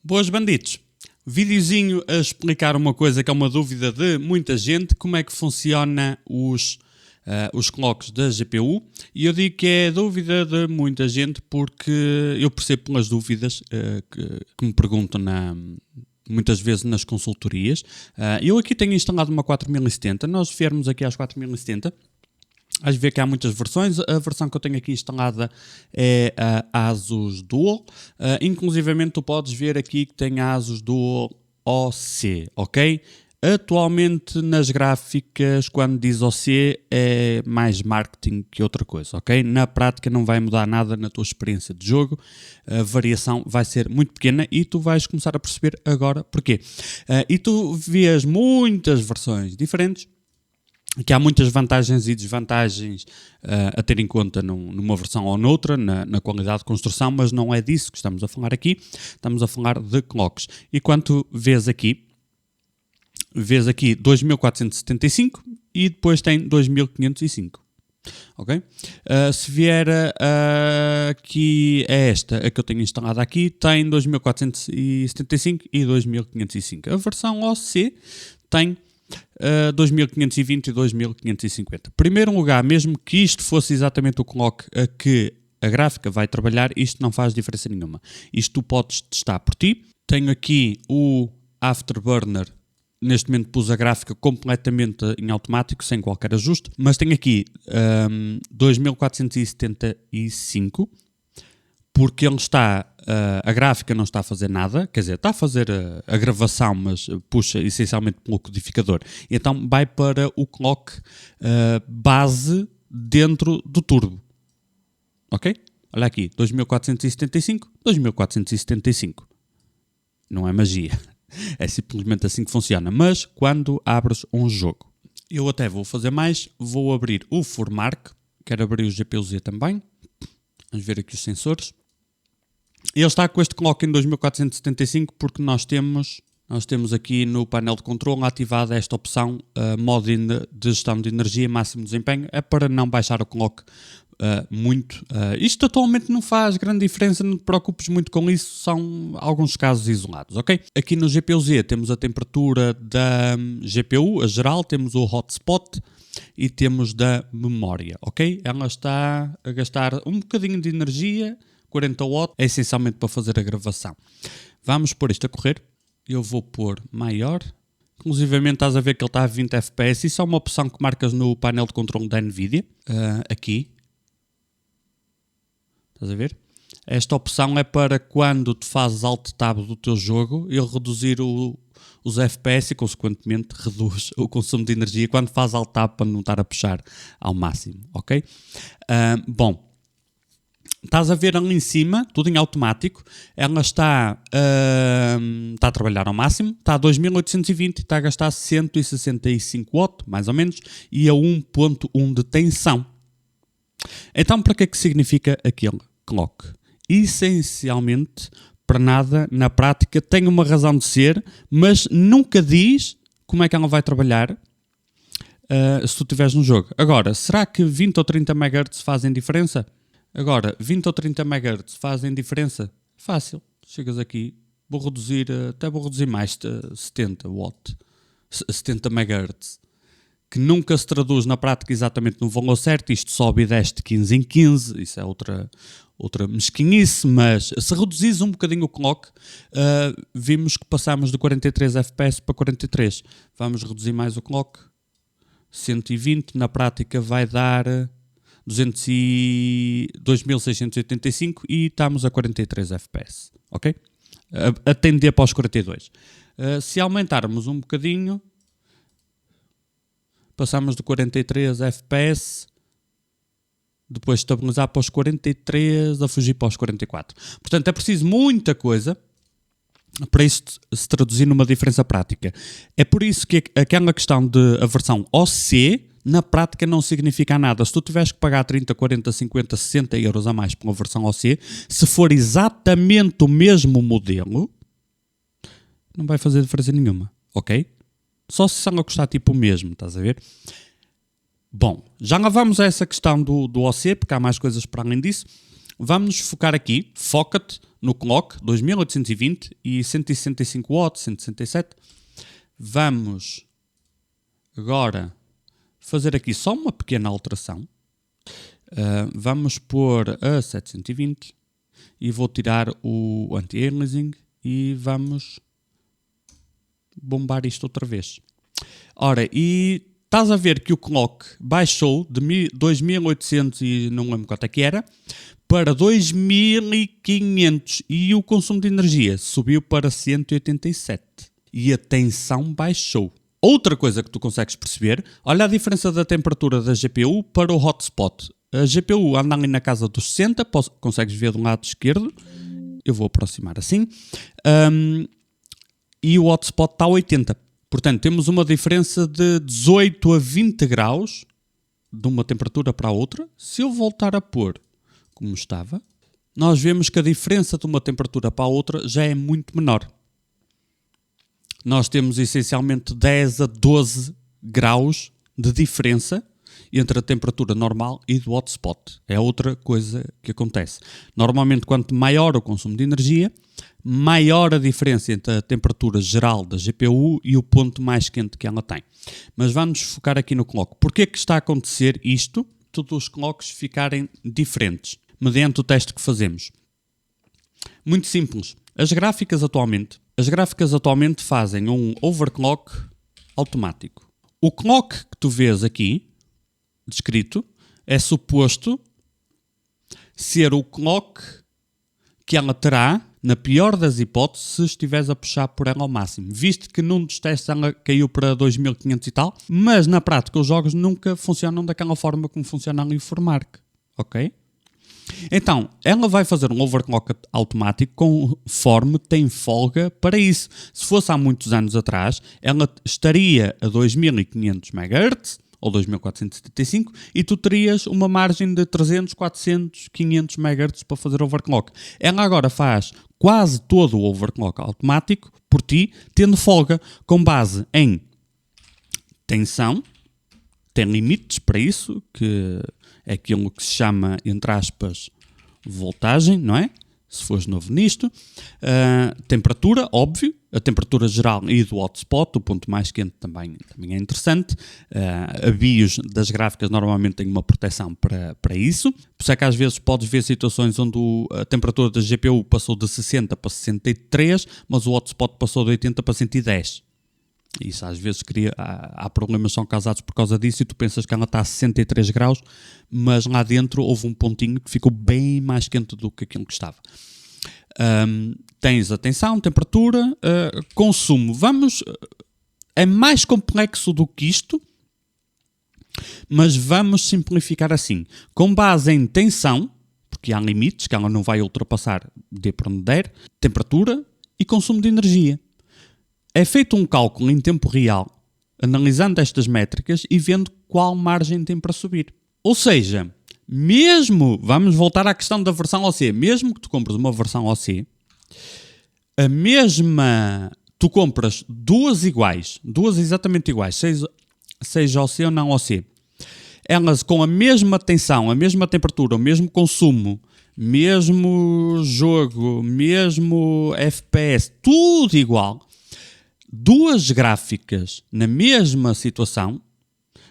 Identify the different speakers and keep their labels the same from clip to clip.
Speaker 1: Boas bandidos, videozinho a explicar uma coisa que é uma dúvida de muita gente, como é que funciona os clocks da GPU, e eu digo que é dúvida de muita gente porque eu percebo pelas dúvidas que me perguntam muitas vezes nas consultorias. Eu aqui tenho instalado uma 4070, nós viermos aqui às 4070, vais ver que há muitas versões. A versão que eu tenho aqui instalada é a Asus Dual. Inclusivamente tu podes ver aqui que tem a Asus Dual OC, ok? Atualmente nas gráficas, quando diz OC, é mais marketing que outra coisa, ok? Na prática não vai mudar nada na tua experiência de jogo, a variação vai ser muito pequena e tu vais começar a perceber agora porquê. E tu vês muitas versões diferentes, que há muitas vantagens e desvantagens a ter em conta numa versão ou noutra, na qualidade de construção, mas não é disso que estamos a falar aqui. Estamos a falar de clocks. E quando tu vês aqui 2475 e depois tem 2505. Ok? Se vier aqui a que eu tenho instalada aqui, tem 2475 e 2505. A versão OC tem 2520 e 2550. Primeiro lugar, mesmo que isto fosse exatamente o clock a que a gráfica vai trabalhar, isto não faz diferença nenhuma. Isto tu podes testar por ti. Tenho aqui o Afterburner. Neste momento pus a gráfica completamente em automático, sem qualquer ajuste, mas tenho aqui 2475, porque ele está, a gráfica não está a fazer nada, quer dizer, está a fazer a gravação, mas puxa essencialmente pelo codificador. Então vai para o clock base dentro do turbo. Ok? Olha aqui, 2475, 2475. Não é magia. É simplesmente assim que funciona. Mas quando abres um jogo, eu até vou fazer mais, vou abrir o FurMark, quero abrir o GPU-Z também. Vamos ver aqui os sensores. Ele está com este clock em 2475 porque nós temos aqui no painel de controle ativada esta opção, modo de gestão de energia e máximo desempenho. É para não baixar o clock muito. Isto atualmente não faz grande diferença, não te preocupes muito com isso, são alguns casos isolados, ok? Aqui no GPU-Z temos a temperatura da GPU, a geral, temos o hotspot e temos da memória, ok? Ela está a gastar um bocadinho de energia, 40 watts, é essencialmente para fazer a gravação. Vamos pôr isto a correr, eu vou pôr maior, inclusivamente estás a ver que ele está a 20 fps, isso é uma opção que marcas no painel de controle da NVIDIA, aqui. Estás a ver? Esta opção é para quando tu fazes alt tab do teu jogo, ele reduzir os FPS e consequentemente reduz o consumo de energia quando fazes alt tab para não estar a puxar ao máximo, ok? Bom, estás a ver ali em cima, tudo em automático, ela está a trabalhar ao máximo, está a 2820 e está a gastar 165 watts, mais ou menos, e a 1.1 de tensão. Então, para que é que significa aquele clock? Essencialmente, para nada, na prática, tem uma razão de ser, mas nunca diz como é que ela vai trabalhar se tu estiveres no jogo. Agora, será que 20 ou 30 MHz fazem diferença? Agora, 20 ou 30 MHz fazem diferença? Fácil. Chegas aqui, vou reduzir mais, 70 watt, 70 MHz. Que nunca se traduz na prática exatamente no valor certo, isto sobe e desce de 15 em 15, isso é outra mesquinhice, mas se reduzires um bocadinho o clock, vimos que passamos de 43 fps para 43. Vamos reduzir mais o clock, 120, na prática vai dar 2685 e estamos a 43 fps, ok? A tender para os 42. Se aumentarmos um bocadinho, passamos de 43 FPS, depois estabilizar para os 43, a fugir para os 44. Portanto, é preciso muita coisa para isto se traduzir numa diferença prática. É por isso que aquela questão de a versão OC, na prática não significa nada. Se tu tiveres que pagar 30, 40, 50, 60 euros a mais por uma versão OC, se for exatamente o mesmo modelo, não vai fazer diferença nenhuma, ok? Só se ela custar tipo o mesmo, estás a ver? Bom, já lá vamos a essa questão do OC, porque há mais coisas para além disso. Vamos nos focar aqui, foca-te no clock 2820 e 165 watts, 167. Vamos agora fazer aqui só uma pequena alteração. Vamos pôr a 720 e vou tirar o anti-aliasing e vamos bombar isto outra vez. Ora, e estás a ver que o clock baixou de 2800 e não lembro quanto é que era, para 2500 e o consumo de energia subiu para 187 e a tensão baixou. Outra coisa que tu consegues perceber, olha a diferença da temperatura da GPU para o hotspot. A GPU anda ali na casa dos 60, consegues ver do lado esquerdo, eu vou aproximar assim, e o hotspot está a 80. Portanto, temos uma diferença de 18 a 20 graus de uma temperatura para a outra. Se eu voltar a pôr como estava, nós vemos que a diferença de uma temperatura para a outra já é muito menor. Nós temos essencialmente 10 a 12 graus de diferença entre a temperatura normal e do hotspot. É outra coisa que acontece. Normalmente, quanto maior o consumo de energia, maior a diferença entre a temperatura geral da GPU e o ponto mais quente que ela tem. Mas vamos focar aqui no clock. Porquê que está a acontecer isto? Todos os clocks ficarem diferentes, mediante o teste que fazemos. Muito simples. As gráficas atualmente fazem um overclock automático. O clock que tu vês aqui, descrito, é suposto ser o clock que ela terá, na pior das hipóteses, se estiveres a puxar por ela ao máximo. Visto que num dos testes ela caiu para 2500 e tal, mas na prática os jogos nunca funcionam daquela forma como funciona ali o Formark. Ok? Então, ela vai fazer um overclock automático conforme tem folga para isso. Se fosse há muitos anos atrás, ela estaria a 2500 MHz ou 2475 e tu terias uma margem de 300, 400, 500 MHz para fazer overclock. Ela agora faz quase todo o overclock automático por ti, tendo folga com base em tensão, tem limites para isso, que é aquilo que se chama, entre aspas, voltagem, não é? Se fores novo nisto. Temperatura, óbvio. A temperatura geral e do hotspot, o ponto mais quente também é interessante. A BIOS das gráficas normalmente tem uma proteção para isso. Por isso é que às vezes podes ver situações onde a temperatura da GPU passou de 60 para 63, mas o hotspot passou de 80 para 110. Isso às vezes há problemas que são causados por causa disso e tu pensas que ela está a 63 graus, mas lá dentro houve um pontinho que ficou bem mais quente do que aquilo que estava. Tens a tensão, temperatura, consumo. É mais complexo do que isto, mas vamos simplificar assim. Com base em tensão, porque há limites que ela não vai ultrapassar, dê para onde der, temperatura e consumo de energia. É feito um cálculo em tempo real, analisando estas métricas e vendo qual margem tem para subir. Ou seja, vamos voltar à questão da versão OC, mesmo que tu compres uma versão OC, tu compras duas exatamente iguais, seja OC ou não OC, elas com a mesma tensão, a mesma temperatura, o mesmo consumo, mesmo jogo, mesmo FPS, tudo igual. Duas gráficas na mesma situação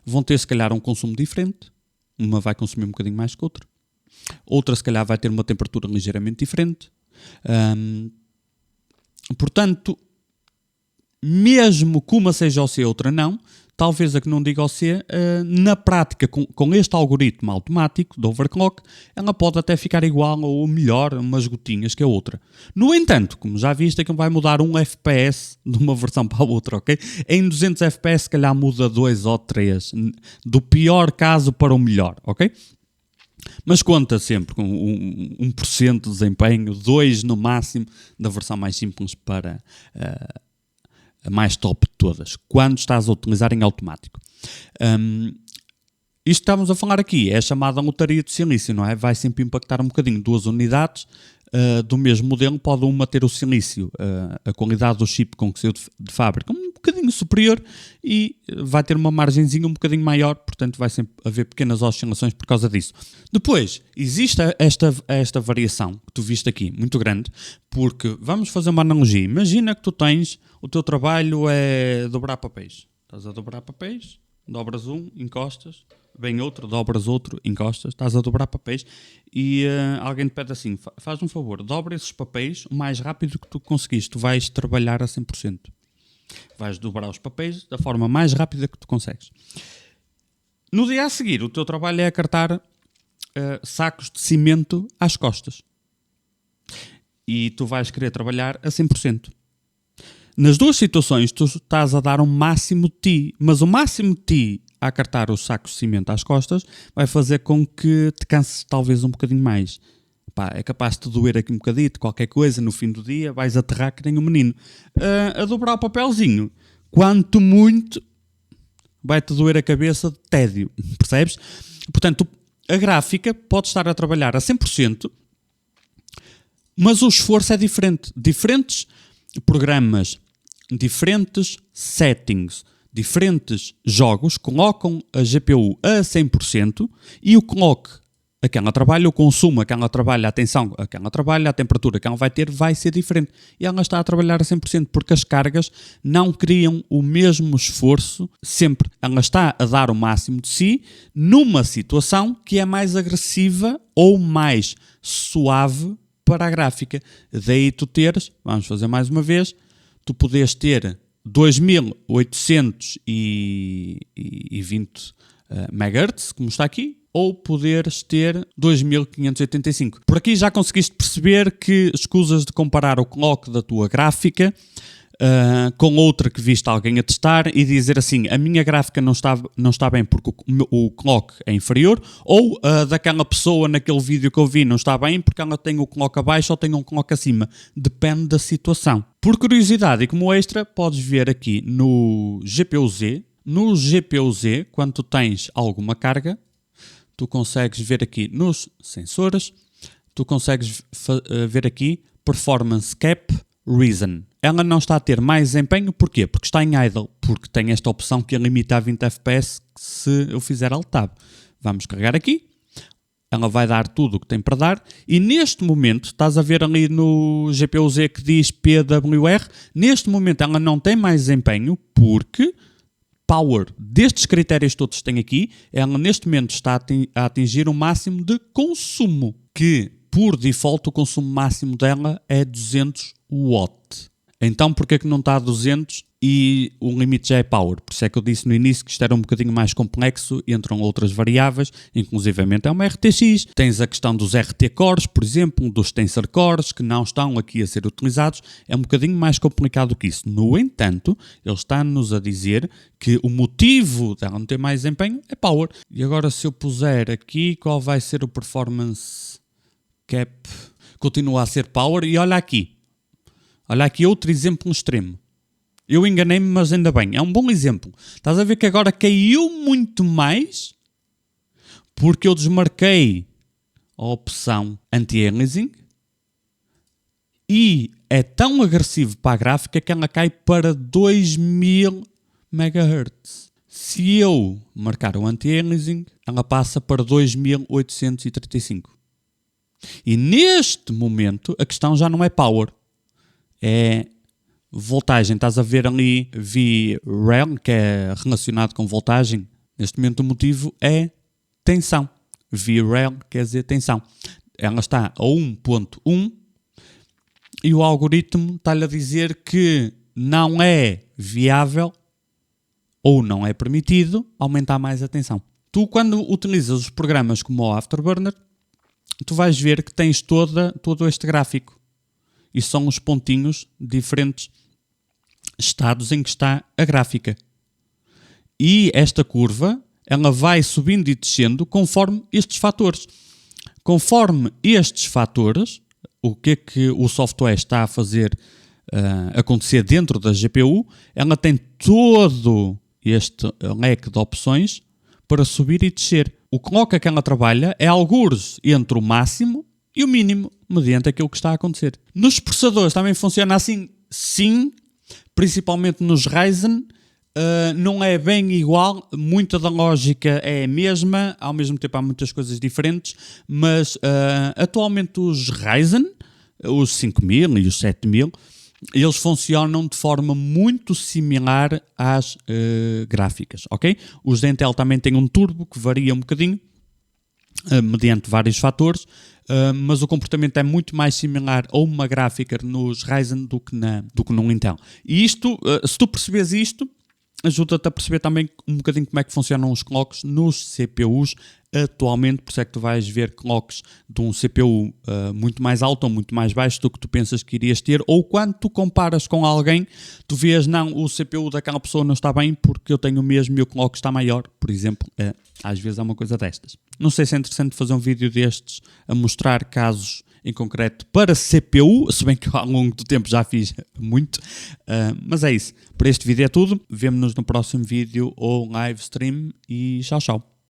Speaker 1: vão ter se calhar um consumo diferente. Uma vai consumir um bocadinho mais que outra. Outra se calhar vai ter uma temperatura ligeiramente diferente. Portanto, mesmo que uma seja OC e outra não, talvez a que não diga OC, na prática, com este algoritmo automático de overclock, ela pode até ficar igual ou melhor, umas gotinhas que a outra. No entanto, como já viste, aquilo vai mudar 1 FPS de uma versão para a outra, ok? Em 200 FPS, se calhar muda 2 ou 3, do pior caso para o melhor, ok? Mas conta sempre com 1% de desempenho, 2% no máximo, da versão mais simples para a mais top de todas, quando estás a utilizar em automático. Isto que estamos a falar aqui é a chamada lotaria de silício, não é? Vai sempre impactar um bocadinho. 2 unidades do mesmo modelo, pode uma ter o silício, a qualidade do chip com que saiu de fábrica, um bocadinho superior e vai ter uma margenzinha um bocadinho maior, portanto vai sempre haver pequenas oscilações por causa disso. Depois, existe esta variação que tu viste aqui, muito grande, porque vamos fazer uma analogia. Imagina que tu tens, o teu trabalho é dobrar papéis. Estás a dobrar papéis, dobras um, encostas, vem outro, dobras outro, encostas, estás a dobrar papéis e alguém te pede assim, faz um favor, dobra esses papéis o mais rápido que tu conseguiste, tu vais trabalhar a 100%. Vais dobrar os papéis da forma mais rápida que tu consegues. No dia a seguir, o teu trabalho é acartar sacos de cimento às costas. E tu vais querer trabalhar a 100%. Nas duas situações, tu estás a dar um máximo de ti, mas o máximo de ti a acartar os sacos de cimento às costas vai fazer com que te canses talvez um bocadinho mais. Pá, é capaz de te doer aqui um bocadito, qualquer coisa, no fim do dia vais aterrar que nem um menino. A dobrar o papelzinho, quanto muito, vai-te doer a cabeça de tédio, percebes? Portanto, a gráfica pode estar a trabalhar a 100%, mas o esforço é diferente. Diferentes programas, diferentes settings, diferentes jogos colocam a GPU a 100% e o clock a que ela trabalha, o consumo a que ela trabalha, a atenção a que ela trabalha, a temperatura que ela vai ter vai ser diferente. E ela está a trabalhar a 100% porque as cargas não criam o mesmo esforço sempre. Ela está a dar o máximo de si numa situação que é mais agressiva ou mais suave para a gráfica. Daí tu teres, vamos fazer mais uma vez, tu podes ter 2820 MHz, como está aqui, ou poderes ter 2585. Por aqui já conseguiste perceber que escusas de comparar o clock da tua gráfica com outra que viste alguém a testar e dizer assim, a minha gráfica não está bem porque o clock é inferior, ou daquela pessoa naquele vídeo que eu vi não está bem porque ela tem o clock abaixo ou tem um clock acima. Depende da situação. Por curiosidade e como extra, podes ver aqui no GPU-Z. No GPU-Z, quando tu tens alguma carga, tu consegues ver aqui nos sensores, tu consegues ver aqui Performance Cap Reason. Ela não está a ter mais desempenho, porquê? Porque está em idle, porque tem esta opção que limita a 20 FPS se eu fizer Alt Tab. Vamos carregar aqui, ela vai dar tudo o que tem para dar e neste momento, estás a ver ali no GPU-Z que diz PWR, neste momento ela não tem mais desempenho porque power destes critérios todos que tem aqui, ela neste momento está a atingir o máximo de consumo, que por default o consumo máximo dela é 200 Watt. Então porquê que não está a 200 e o limite já é power? Por isso é que eu disse no início que isto era um bocadinho mais complexo, entram outras variáveis, inclusivamente é uma RTX, tens a questão dos RT Cores, por exemplo, dos Tensor Cores, que não estão aqui a ser utilizados, é um bocadinho mais complicado que isso. No entanto, ele está-nos a dizer que o motivo dela não ter mais desempenho é power. E agora se eu puser aqui, qual vai ser o Performance Cap? Continua a ser power e olha aqui outro exemplo extremo. Eu enganei-me, mas ainda bem. É um bom exemplo. Estás a ver que agora caiu muito mais porque eu desmarquei a opção anti-aliasing e é tão agressivo para a gráfica que ela cai para 2000 MHz. Se eu marcar o anti-aliasing, ela passa para 2835. E neste momento a questão já não é power. É voltagem. Estás a ver ali VRAM, que é relacionado com voltagem. Neste momento o motivo é tensão. VRAM quer dizer tensão. Ela está a 1.1 e o algoritmo está-lhe a dizer que não é viável ou não é permitido aumentar mais a tensão. Tu, quando utilizas os programas como o Afterburner, tu vais ver que tens todo este gráfico. E são os pontinhos diferentes estados em que está a gráfica. E esta curva, ela vai subindo e descendo conforme estes fatores. Conforme estes fatores, o que é que o software está a fazer acontecer dentro da GPU, ela tem todo este leque de opções para subir e descer. O clock que ela trabalha é algures entre o máximo e o mínimo, mediante aquilo que está a acontecer. Nos processadores também funciona assim? Sim, principalmente nos Ryzen. Não é bem igual, muita da lógica é a mesma, ao mesmo tempo há muitas coisas diferentes, mas atualmente os Ryzen, os 5000 e os 7000, eles funcionam de forma muito similar às gráficas, ok? Os da Intel também têm um turbo que varia um bocadinho, mediante vários fatores, mas o comportamento é muito mais similar a uma gráfica nos Ryzen do que no Intel. E isto, se tu percebes isto, ajuda-te a perceber também um bocadinho como é que funcionam os clocks nos CPUs atualmente, por isso é que tu vais ver clocks de um CPU muito mais alto ou muito mais baixo do que tu pensas que irias ter, ou quando tu comparas com alguém, tu vês, não, o CPU daquela pessoa não está bem porque eu tenho o mesmo e o clock está maior, por exemplo, às vezes é uma coisa destas. Não sei se é interessante fazer um vídeo destes a mostrar casos em concreto para CPU, se bem que ao longo do tempo já fiz muito, mas é isso. Por este vídeo é tudo, vemo-nos no próximo vídeo ou live stream e tchau, tchau.